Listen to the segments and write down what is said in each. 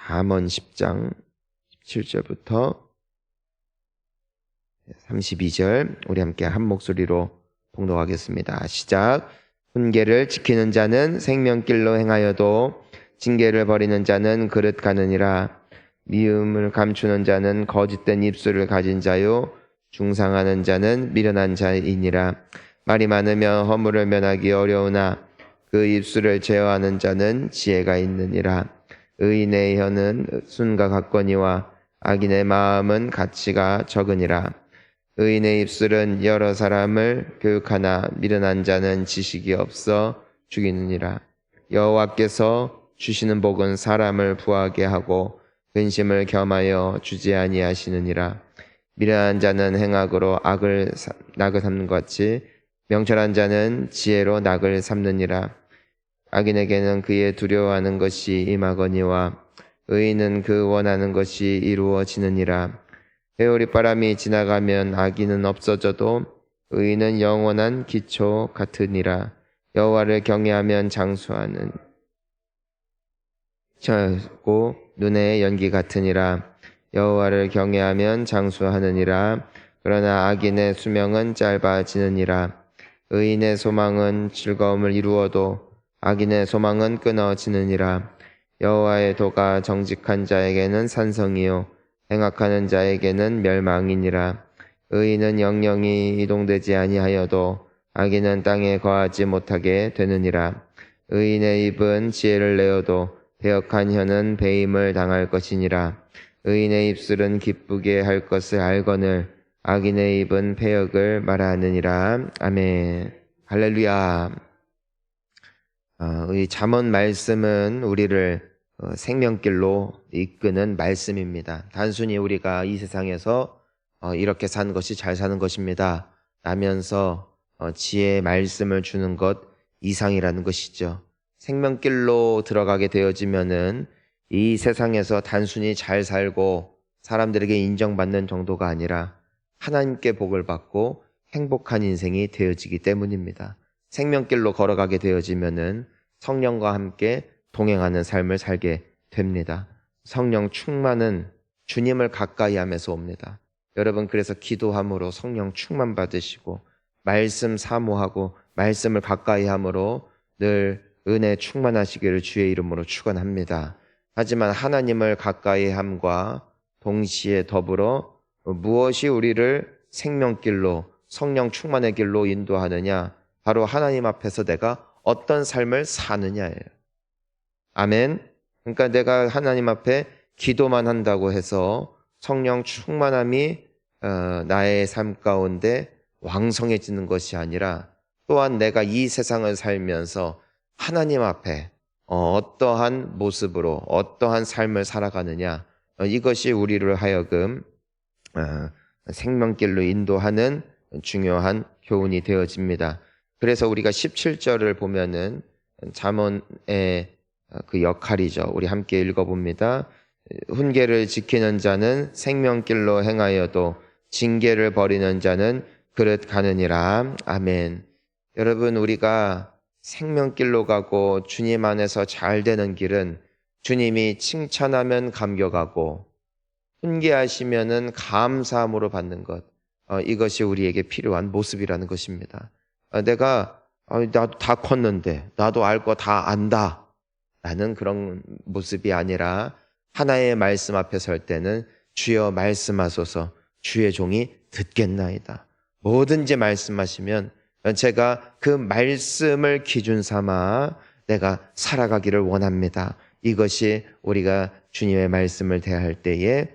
잠언 10장 17절부터 32절 우리 함께 한 목소리로 봉독하겠습니다. 시작. 훈계를 지키는 자는 생명길로 행하여도 징계를 버리는 자는 그릇 가느니라. 미움을 감추는 자는 거짓된 입술을 가진 자요 중상하는 자는 미련한 자이니라. 말이 많으면 허물을 면하기 어려우나 그 입술을 제어하는 자는 지혜가 있느니라. 의인의 혀는 순과 같거니와 악인의 마음은 가치가 적으니라. 의인의 입술은 여러 사람을 교육하나 미련한 자는 지식이 없어 죽이느니라. 여호와께서 주시는 복은 사람을 부하게 하고 근심을 겸하여 주지 아니하시느니라. 미련한 자는 행악으로 낙을 삼는 것 같이 명철한 자는 지혜로 낙을 삼느니라. 악인에게는 그의 두려워하는 것이 임하거니와 의인은 그 원하는 것이 이루어지느니라. 회오리바람이 지나가면 악인은 없어져도 의인은 영원한 기초 같으니라. 여호와를 경외하면 장수하는 고 눈의 연기 같으니라. 여호와를 경외하면 장수하느니라. 그러나 악인의 수명은 짧아지느니라. 의인의 소망은 즐거움을 이루어도 악인의 소망은 끊어지느니라. 여호와의 도가 정직한 자에게는 산성이요 행악하는 자에게는 멸망이니라. 의인은 영영이 이동되지 아니하여도 악인은 땅에 거하지 못하게 되느니라. 의인의 입은 지혜를 내어도 배역한 혀는 배임을 당할 것이니라. 의인의 입술은 기쁘게 할 것을 알거늘 악인의 입은 패역을 말하느니라. 아멘. 할렐루야. 이 잠언 말씀은 우리를 생명길로 이끄는 말씀입니다. 단순히 우리가 이 세상에서 이렇게 사는 것이 잘 사는 것입니다 라면서 지혜의 말씀을 주는 것 이상이라는 것이죠. 생명길로 들어가게 되어지면은 이 세상에서 단순히 잘 살고 사람들에게 인정받는 정도가 아니라 하나님께 복을 받고 행복한 인생이 되어지기 때문입니다. 생명길로 걸어가게 되어지면은 성령과 함께 동행하는 삶을 살게 됩니다. 성령 충만은 주님을 가까이 하면서 옵니다. 여러분, 그래서 기도함으로 성령 충만 받으시고 말씀 사모하고 말씀을 가까이 함으로 늘 은혜 충만하시기를 주의 이름으로 축원합니다. 하지만 하나님을 가까이 함과 동시에 더불어 무엇이 우리를 생명길로 성령 충만의 길로 인도하느냐? 바로 하나님 앞에서 내가 어떤 삶을 사느냐예요. 아멘. 그러니까 내가 하나님 앞에 기도만 한다고 해서 성령 충만함이 나의 삶 가운데 왕성해지는 것이 아니라 또한 내가 이 세상을 살면서 하나님 앞에 어떠한 모습으로 어떠한 삶을 살아가느냐, 이것이 우리를 하여금 생명길로 인도하는 중요한 교훈이 되어집니다. 그래서 우리가 17절을 보면은 잠언의 그 역할이죠. 우리 함께 읽어봅니다. 훈계를 지키는 자는 생명길로 행하여도 징계를 버리는 자는 그릇 가느니라. 아멘. 여러분, 우리가 생명길로 가고 주님 안에서 잘 되는 길은 주님이 칭찬하면 감격하고 훈계하시면은 감사함으로 받는 것, 이것이 우리에게 필요한 모습이라는 것입니다. 내가 나도 다 컸는데 나도 알 거 다 안다 라는 그런 모습이 아니라 하나의 말씀 앞에 설 때는 주여 말씀하소서 주의 종이 듣겠나이다. 뭐든지 말씀하시면 제가 그 말씀을 기준 삼아 내가 살아가기를 원합니다. 이것이 우리가 주님의 말씀을 대할 때에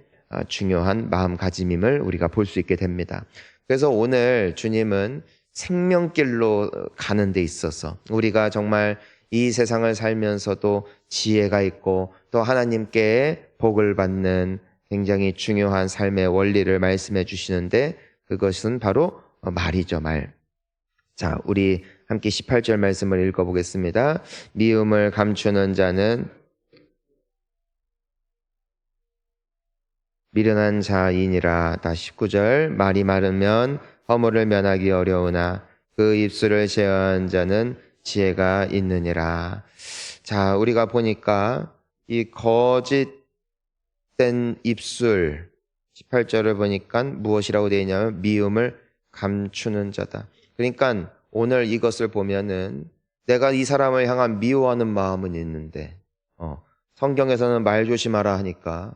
중요한 마음가짐임을 우리가 볼 수 있게 됩니다. 그래서 오늘 주님은 생명길로 가는 데 있어서 우리가 정말 이 세상을 살면서도 지혜가 있고 또 하나님께 복을 받는 굉장히 중요한 삶의 원리를 말씀해 주시는데 그것은 바로 말이죠, 말. 자, 우리 함께 18절 말씀을 읽어보겠습니다. 미움을 감추는 자는 미련한 자이니라. 다시 19절. 말이 많으면 허물을 면하기 어려우나 그 입술을 제어한 자는 지혜가 있느니라. 자, 우리가 보니까 이 거짓 거짓된 입술. 18절을 보니까 무엇이라고 되어 있냐면 미움을 감추는 자다. 그러니까 오늘 이것을 보면은 내가 이 사람을 향한 미워하는 마음은 있는데 성경에서는 말 조심하라 하니까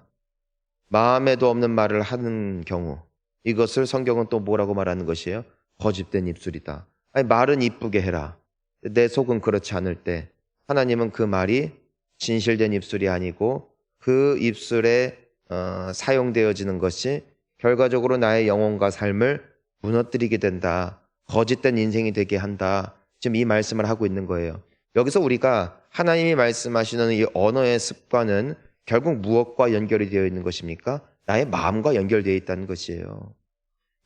마음에도 없는 말을 하는 경우, 이것을 성경은 또 뭐라고 말하는 것이에요? 거짓된 입술이다. 아니, 말은 이쁘게 해라. 내 속은 그렇지 않을 때 하나님은 그 말이 진실된 입술이 아니고 그 입술에 사용되어지는 것이 결과적으로 나의 영혼과 삶을 무너뜨리게 된다. 거짓된 인생이 되게 한다. 지금 이 말씀을 하고 있는 거예요. 여기서 우리가 하나님이 말씀하시는 이 언어의 습관은 결국 무엇과 연결이 되어 있는 것입니까? 나의 마음과 연결되어 있다는 것이에요.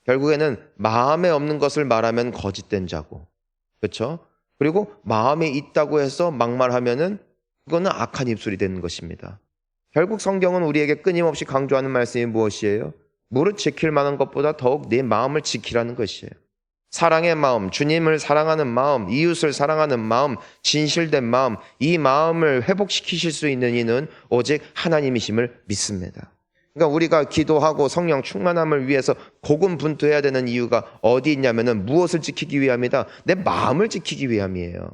결국에는 마음에 없는 것을 말하면 거짓된 자고, 그렇죠? 그리고 마음에 있다고 해서 막말하면은 그거는 악한 입술이 되는 것입니다. 결국 성경은 우리에게 끊임없이 강조하는 말씀이 무엇이에요? 무릇 지킬 만한 것보다 더욱 내 마음을 지키라는 것이에요. 사랑의 마음, 주님을 사랑하는 마음, 이웃을 사랑하는 마음, 진실된 마음, 이 마음을 회복시키실 수 있는 이는 오직 하나님이심을 믿습니다. 그러니까 우리가 기도하고 성령 충만함을 위해서 고군분투해야 되는 이유가 어디 있냐면은 무엇을 지키기 위함이다? 내 마음을 지키기 위함이에요.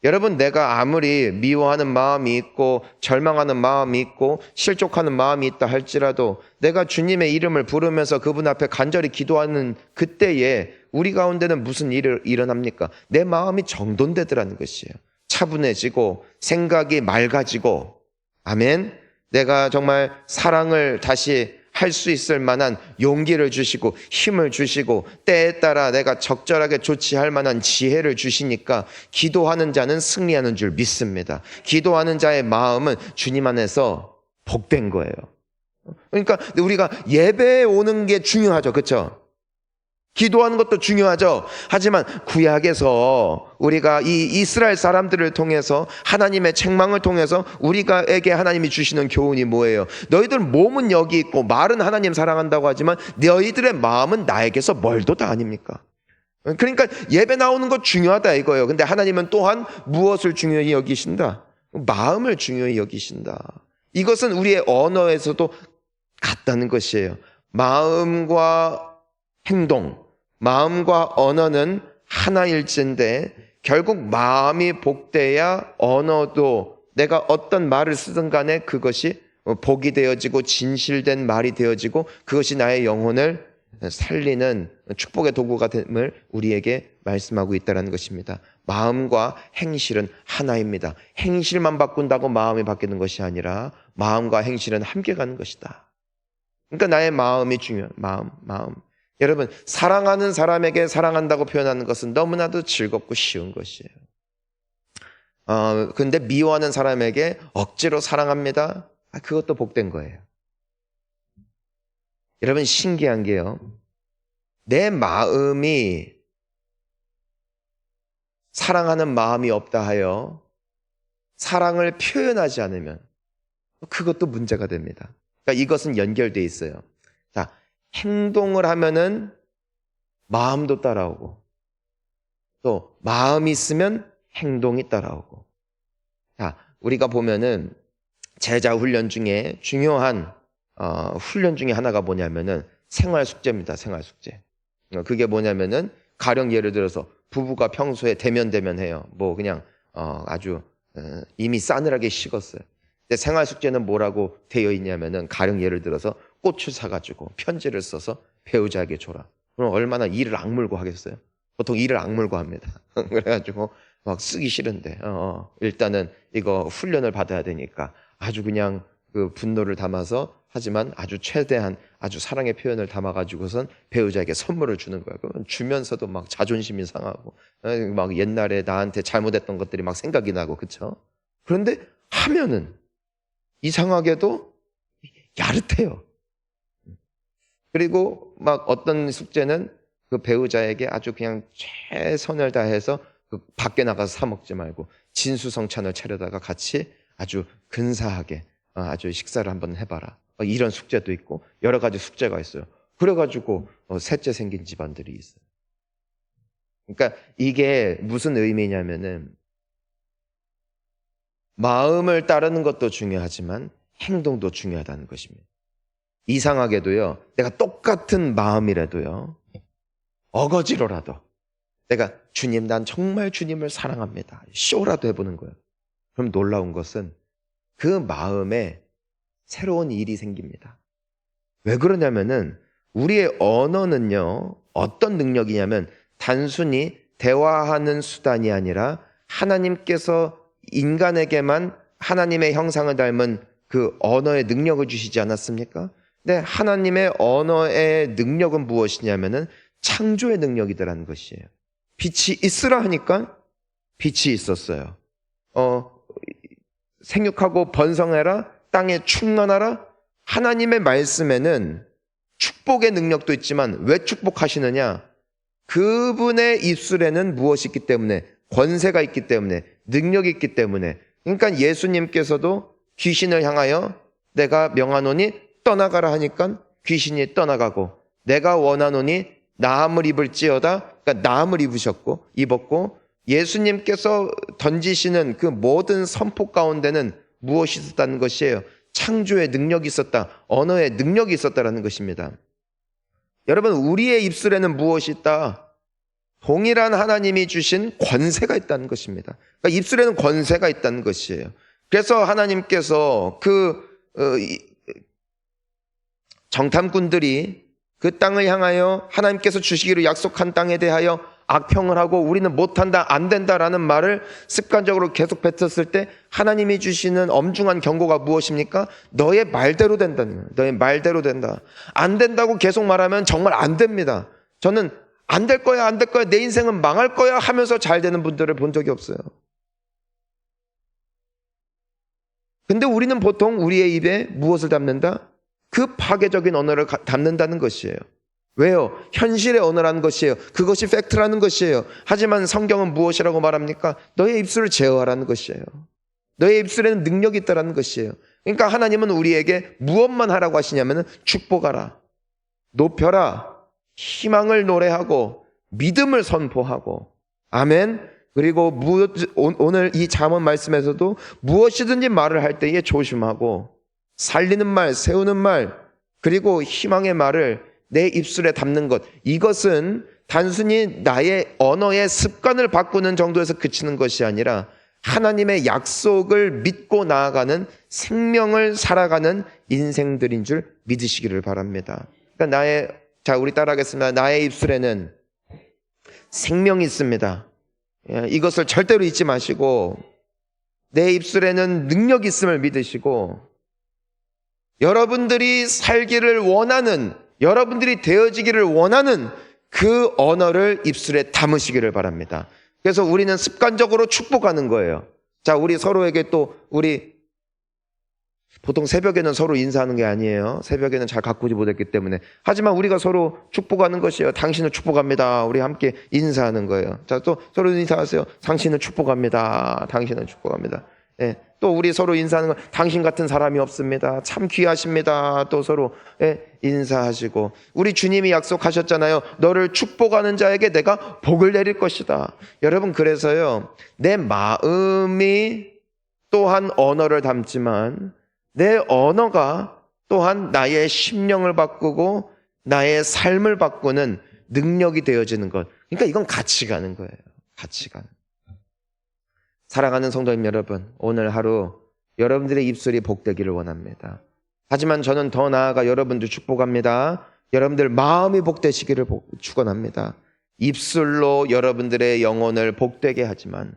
여러분, 내가 아무리 미워하는 마음이 있고 절망하는 마음이 있고 실족하는 마음이 있다 할지라도 내가 주님의 이름을 부르면서 그분 앞에 간절히 기도하는 그때에 우리 가운데는 무슨 일이 일어납니까? 내 마음이 정돈되더라는 것이에요. 차분해지고 생각이 맑아지고, 아멘. 내가 정말 사랑을 다시 할 수 있을 만한 용기를 주시고 힘을 주시고 때에 따라 내가 적절하게 조치할 만한 지혜를 주시니까 기도하는 자는 승리하는 줄 믿습니다. 기도하는 자의 마음은 주님 안에서 복된 거예요. 그러니까 우리가 예배에 오는 게 중요하죠. 그렇죠? 기도하는 것도 중요하죠. 하지만 구약에서 우리가 이 이스라엘 사람들을 통해서 하나님의 책망을 통해서 우리가에게 하나님이 주시는 교훈이 뭐예요? 너희들 몸은 여기 있고 말은 하나님 사랑한다고 하지만 너희들의 마음은 나에게서 멀도다 아닙니까? 그러니까 예배 나오는 것 중요하다 이거예요. 근데 하나님은 또한 무엇을 중요히 여기신다? 마음을 중요히 여기신다. 이것은 우리의 언어에서도 같다는 것이에요. 마음과 행동, 마음과 언어는 하나일진데 결국 마음이 복돼야 언어도 내가 어떤 말을 쓰든 간에 그것이 복이 되어지고 진실된 말이 되어지고 그것이 나의 영혼을 살리는 축복의 도구가 됨을 우리에게 말씀하고 있다는 것입니다. 마음과 행실은 하나입니다. 행실만 바꾼다고 마음이 바뀌는 것이 아니라 마음과 행실은 함께 가는 것이다. 그러니까 나의 마음이 중요해요. 마음. 여러분, 사랑하는 사람에게 사랑한다고 표현하는 것은 너무나도 즐겁고 쉬운 것이에요. 근데 미워하는 사람에게 억지로 사랑합니다. 그것도 복된 거예요. 여러분, 신기한 게요. 내 마음이 사랑하는 마음이 없다 하여 사랑을 표현하지 않으면 그것도 문제가 됩니다. 그러니까 이것은 연결되어 있어요. 자, 행동을 하면은 마음도 따라오고 또 마음이 있으면 행동이 따라오고. 자, 우리가 보면은 제자 훈련 중에 중요한 훈련 중에 하나가 뭐냐면은 생활 숙제입니다. 생활 숙제. 그게 뭐냐면은 가령 예를 들어서 부부가 평소에 대면해요. 뭐 그냥 아주 이미 싸늘하게 식었어요. 근데 생활 숙제는 뭐라고 되어 있냐면은 가령 예를 들어서 꽃을 사가지고 편지를 써서 배우자에게 줘라. 그럼 얼마나 이를 악물고 하겠어요? 보통 이를 악물고 합니다. 그래가지고 막 쓰기 싫은데 일단은 이거 훈련을 받아야 되니까 아주 그냥 그 분노를 담아서 하지만 아주 최대한 아주 사랑의 표현을 담아가지고선 배우자에게 선물을 주는 거예요. 그러면 주면서도 막 자존심이 상하고 막 옛날에 나한테 잘못했던 것들이 막 생각이 나고 그렇죠? 그런데 하면은 이상하게도 야릇해요. 그리고 막 어떤 숙제는 그 배우자에게 아주 그냥 최선을 다해서 그 밖에 나가서 사 먹지 말고 진수성찬을 차려다가 같이 아주 근사하게 아주 식사를 한번 해봐라. 이런 숙제도 있고 여러 가지 숙제가 있어요. 그래가지고 셋째 생긴 집안들이 있어요. 그러니까 이게 무슨 의미냐면은 마음을 따르는 것도 중요하지만 행동도 중요하다는 것입니다. 이상하게도요, 내가 똑같은 마음이라도요, 어거지로라도 내가 주님, 난 정말 주님을 사랑합니다, 쇼라도 해보는 거예요. 그럼 놀라운 것은 그 마음에 새로운 일이 생깁니다. 왜 그러냐면은 우리의 언어는요, 어떤 능력이냐면 단순히 대화하는 수단이 아니라 하나님께서 인간에게만 하나님의 형상을 닮은 그 언어의 능력을 주시지 않았습니까? 근데 하나님의 언어의 능력은 무엇이냐면은 창조의 능력이더라는 것이에요. 빛이 있으라 하니까 빛이 있었어요. 생육하고 번성해라, 땅에 충만하라. 하나님의 말씀에는 축복의 능력도 있지만 왜 축복하시느냐? 그분의 입술에는 무엇이 있기 때문에, 권세가 있기 때문에, 능력이 있기 때문에. 그러니까 예수님께서도 귀신을 향하여 내가 명하노니 떠나가라 하니까 귀신이 떠나가고, 내가 원하노니 나음을 입을지어다, 그러니까 나음을 입었고, 예수님께서 던지시는 그 모든 선포 가운데는 무엇이 있었다는 것이에요? 창조의 능력이 있었다, 언어의 능력이 있었다라는 것입니다. 여러분, 우리의 입술에는 무엇이 있다? 동일한 하나님이 주신 권세가 있다는 것입니다. 그러니까 입술에는 권세가 있다는 것이에요. 그래서 하나님께서 정탐꾼들이 그 땅을 향하여 하나님께서 주시기로 약속한 땅에 대하여 악평을 하고 우리는 못한다, 안 된다라는 말을 습관적으로 계속 뱉었을 때 하나님이 주시는 엄중한 경고가 무엇입니까? 너의 말대로 된다는 거예요. 너의 말대로 된다. 안 된다고 계속 말하면 정말 안 됩니다. 저는 안 될 거야, 안 될 거야, 내 인생은 망할 거야 하면서 잘 되는 분들을 본 적이 없어요. 근데 우리는 보통 우리의 입에 무엇을 담는다? 그 파괴적인 언어를 담는다는 것이에요. 왜요? 현실의 언어라는 것이에요. 그것이 팩트라는 것이에요. 하지만 성경은 무엇이라고 말합니까? 너의 입술을 제어하라는 것이에요. 너의 입술에는 능력이 있다라는 것이에요. 그러니까 하나님은 우리에게 무엇만 하라고 하시냐면 축복하라, 높여라, 희망을 노래하고 믿음을 선포하고, 아멘. 그리고 오늘 이 잠언 말씀에서도 무엇이든지 말을 할 때에 조심하고 살리는 말, 세우는 말, 그리고 희망의 말을 내 입술에 담는 것, 이것은 단순히 나의 언어의 습관을 바꾸는 정도에서 그치는 것이 아니라 하나님의 약속을 믿고 나아가는, 생명을 살아가는 인생들인 줄 믿으시기를 바랍니다. 그러니까 우리 따라하겠습니다. 나의 입술에는 생명이 있습니다. 이것을 절대로 잊지 마시고, 내 입술에는 능력이 있음을 믿으시고, 여러분들이 살기를 원하는, 여러분들이 되어지기를 원하는 그 언어를 입술에 담으시기를 바랍니다. 그래서 우리는 습관적으로 축복하는 거예요. 자, 우리 서로에게 보통 새벽에는 서로 인사하는 게 아니에요. 새벽에는 잘 가꾸지 못했기 때문에. 하지만 우리가 서로 축복하는 것이에요. 당신을 축복합니다. 우리 함께 인사하는 거예요. 자, 또 서로 인사하세요. 당신을 축복합니다. 당신을 축복합니다. 예, 또 우리 서로 인사하는 건 당신 같은 사람이 없습니다. 참 귀하십니다. 또 서로 인사하시고, 우리 주님이 약속하셨잖아요. 너를 축복하는 자에게 내가 복을 내릴 것이다. 여러분, 그래서요, 내 마음이 또한 언어를 담지만 내 언어가 또한 나의 심령을 바꾸고 나의 삶을 바꾸는 능력이 되어지는 것. 그러니까 이건 같이 가는 거예요. 같이 가는. 사랑하는 성도님 여러분, 오늘 하루 여러분들의 입술이 복되기를 원합니다. 하지만 저는 더 나아가 여러분들 축복합니다. 여러분들 마음이 복되시기를 축원합니다. 입술로 여러분들의 영혼을 복되게 하지만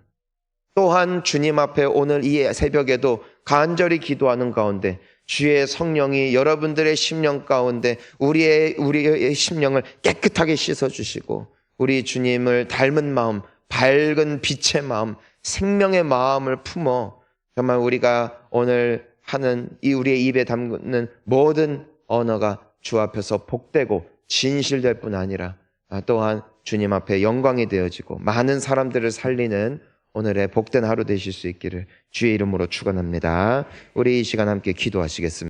또한 주님 앞에 오늘 이 새벽에도 간절히 기도하는 가운데 주의 성령이 여러분들의 심령 가운데 우리의 심령을 깨끗하게 씻어주시고, 우리 주님을 닮은 마음, 밝은 빛의 마음, 생명의 마음을 품어 정말 우리가 오늘 하는 이 우리의 입에 담는 모든 언어가 주 앞에서 복되고 진실될 뿐 아니라 또한 주님 앞에 영광이 되어지고 많은 사람들을 살리는 오늘의 복된 하루 되실 수 있기를 주의 이름으로 축원합니다. 우리 이 시간 함께 기도하시겠습니다.